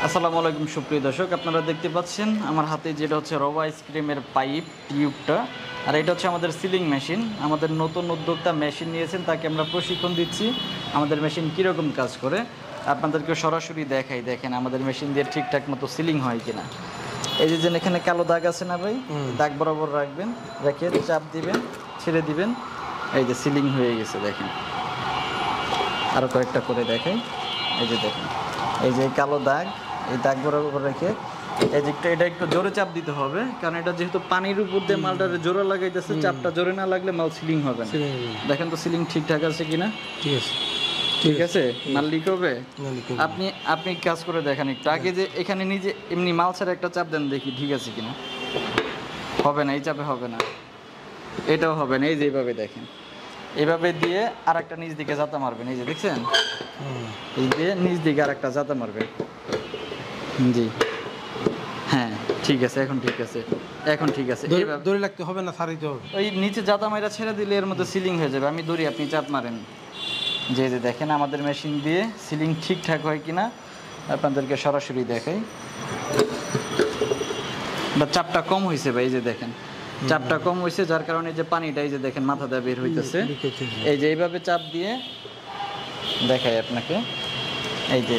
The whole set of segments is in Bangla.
আসসালামু আলাইকুম সুপ্রিয় দর্শক, আপনারা দেখতে পাচ্ছেন আমার হাতে যেটা হচ্ছে রবা আইসক্রিমের পাইপ টিউবটা, আর এটা হচ্ছে আমাদের সিলিং মেশিন। আমাদের নতুন উদ্যোক্তা মেশিন নিয়েছেন, তাকে আমরা প্রশিক্ষণ দিচ্ছি আমাদের মেশিন কীরকম কাজ করে। আপনাদেরকে সরাসরি দেখাই, দেখেন আমাদের মেশিন দিয়ে ঠিকঠাক মতো সিলিং হয় কিনা। এই যে এখানে কালো দাগ আছে না ভাই, দাগ বরাবর রাখবেন, রেখে চাপ দিবেন, ছেড়ে দিবেন, এই যে সিলিং হয়ে গেছে। দেখেন আরও কয়েকটা করে দেখাই। এই যে দেখেন, এই যে কালো দাগ, এই দাগ বরাবর রেখে এই যে এটা একটু জোরে চাপ দিতে হবে, কারণ এটা যেহেতু পানির উপর দিয়ে মালটারে জোরে লাগাইতেছে, চাপটা জোরে না লাগলে মাল সিলিং হবে না। দেখেন তো সিলিং ঠিকঠাক আছে কিনা। ঠিক আছে, ঠিক আছে, মাল লিক হবে। আপনি কাজ করে দেখেন একটু আগে, যে এখানে নিজে এমনি মাল ছাড়া একটা চাপ দেন, দেখি ঠিক আছে কিনা। হবে না, এই চাপে হবে না, এটাও হবে না। এই যে এইভাবে দেখেন, এইভাবে দিয়ে আর একটা নিচ দিকে জাতা মারবেন। এই যে দেখছেন, এই দিয়ে নিচ দিকে আর একটা জাতা মারবেন। জি হ্যাঁ, ঠিক আছে, এখন ঠিক আছে, এখন ঠিক আছে। দড়ি লাগতে হবে না, সারি হবে। ওই নিচে জাতা মাইরা ছেড়ে দিলে এর মধ্যে সিলিং হয়ে যাবে। আমি দড়ি, আপনি চাপ মারেন। যে দেখেন আমাদের মেশিন দিয়ে সিলিং ঠিকঠাক হয় কিনা আপনাদেরকে সরাসরি দেখাই। বা চাপটা কম হয়েছে ভাই, এই যে দেখেন চাপটা কম হয়েছে, যার কারণে যে পানিটা এই যে দেখেন মাথা দিয়ে বের হইতেছে। এই যে এইভাবে চাপ দিয়ে দেখাই আপনাকে। এই যে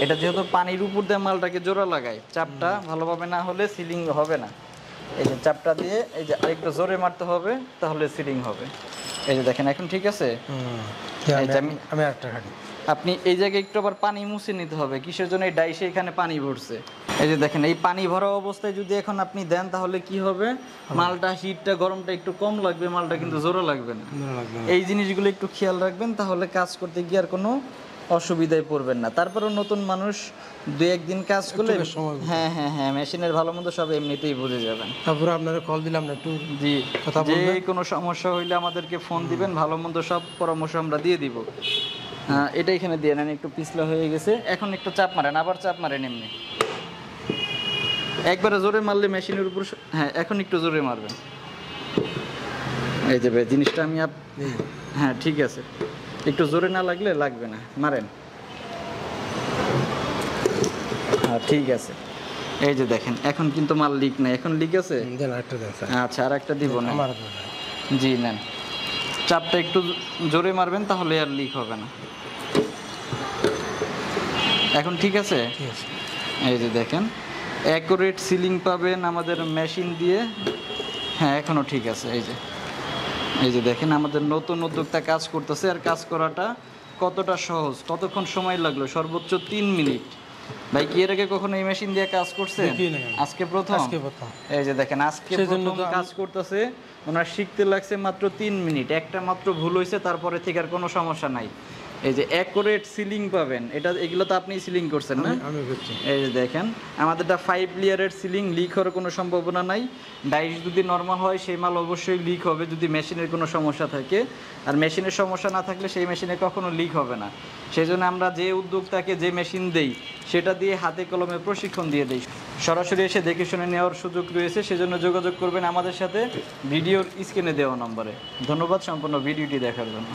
এটা যেহেতু পানির উপর দিয়ে মালটাকে জোড়া লাগায়, চাপটা ভালোভাবে না হলে সিলিং হবে না। এই যে চাপটা দিয়ে এই যে আরেকটু জোরে মারতে হবে, তাহলে সিলিং হবে। এই যে দেখেন এখন ঠিক আছে। আমি আরেকটা ঘাটি, আপনি এই জায়গায় একটু আবার পানি মুছে নিতে হবে। কিসের জন্য? এই ডাইসে এখানে পানি ভরছে। এই যে দেখেন, এই পানি ভরা অবস্থায় যদি এখন আপনি দেন, তাহলে কি হবে, মালটা হিটটা গরমটা একটু কম লাগবে, মালটা কিন্তু জোরে লাগবে না। এই জিনিসগুলো একটু খেয়াল রাখবেন, তাহলে কাজ করতে গিয়ে আর কোনো অসুবিধায় পড়বেন না। তারপরেও নতুন মানুষ 2-1 দিন কাজ করলে হ্যাঁ হ্যাঁ হ্যাঁ মেশিনের ভালো মন্দ সব এমনিতেই বুঝে যাবেন। তারপরে আপনারা কল দিলাম না একটু, জি, যে কোনো সমস্যা হইলে আমাদেরকে ফোন দিবেন, ভালো মন্দ সব পরামর্শ আমরা দিয়ে দিব। এটা এখানে দিয়ে নেন, একটু পিছলা হয়ে গেছে। এখন একটু চাপ মারেন, আবার চাপ মারেন এমনি। একবারে জোরে মারলে মেশিনের উপর, হ্যাঁ এখন একটু জোরে মারবেন। এই যে ভাই জিনিসটা আমি হ্যাঁ ঠিক আছে, একটু জোরে না লাগলে লাগবে না, মারেন। হ্যাঁ ঠিক আছে। এই যে দেখেন এখন কিন্তু মাল লিক নাই, এখন লিক আছে। আচ্ছা, আর একটা দিব না। জি নেন, চাপটা একটু জোরে মারবেন, তাহলে আর লিক হবে না। এখন ঠিক আছে। এই যে দেখেন অ্যাকুরেট সিলিং পাবেন আমাদের মেশিন দিয়ে। হ্যাঁ এখনও ঠিক আছে। এই যে দেখেন আমাদের নতুন উদ্যোক্তা কাজ করতেছে, আর কাজ করাটা কতটা সহজ। কতক্ষণ সময় লাগলো? সর্বোচ্চ 3 মিনিট। ভাই কি এর আগে কখনো এই মেশিন দিয়ে কাজ করছে? আজকে প্রথম। এই যে দেখেন আজকে প্রথম কাজ করতেছে, ওনার শিখতে লাগছে মাত্র 3 মিনিট। একটা মাত্র ভুল হয়েছে, তারপরে থেকে আর কোনো সমস্যা নাই। এই যে অ্যাকুরেট সিলিং পাবেন, এগুলো তো আপনি সিলিং করছেন না? এই যে দেখেন আমাদেরটা 5 লেয়ারের সিলিং, লিক হওয়ার কোনো সম্ভাবনা নাই। ডাইস যদি নর্মাল হয় সেই মাল অবশ্যই লিক হবে যদি মেশিনের কোনো সমস্যা থাকে, আর মেশিনের সমস্যা না থাকলে সেই মেশিনে কখনো লিক হবে না। সেই জন্য আমরা যে উদ্যোক্তাকে যে মেশিন দেই, সেটা দিয়ে হাতে কলমে প্রশিক্ষণ দিয়ে দিই। সরাসরি এসে দেখে শুনে নেওয়ার সুযোগ রয়েছে, সেজন্য যোগাযোগ করবেন আমাদের সাথে ভিডিওর স্ক্রিনে দেওয়া নম্বরে। ধন্যবাদ সম্পূর্ণ ভিডিওটি দেখার জন্য।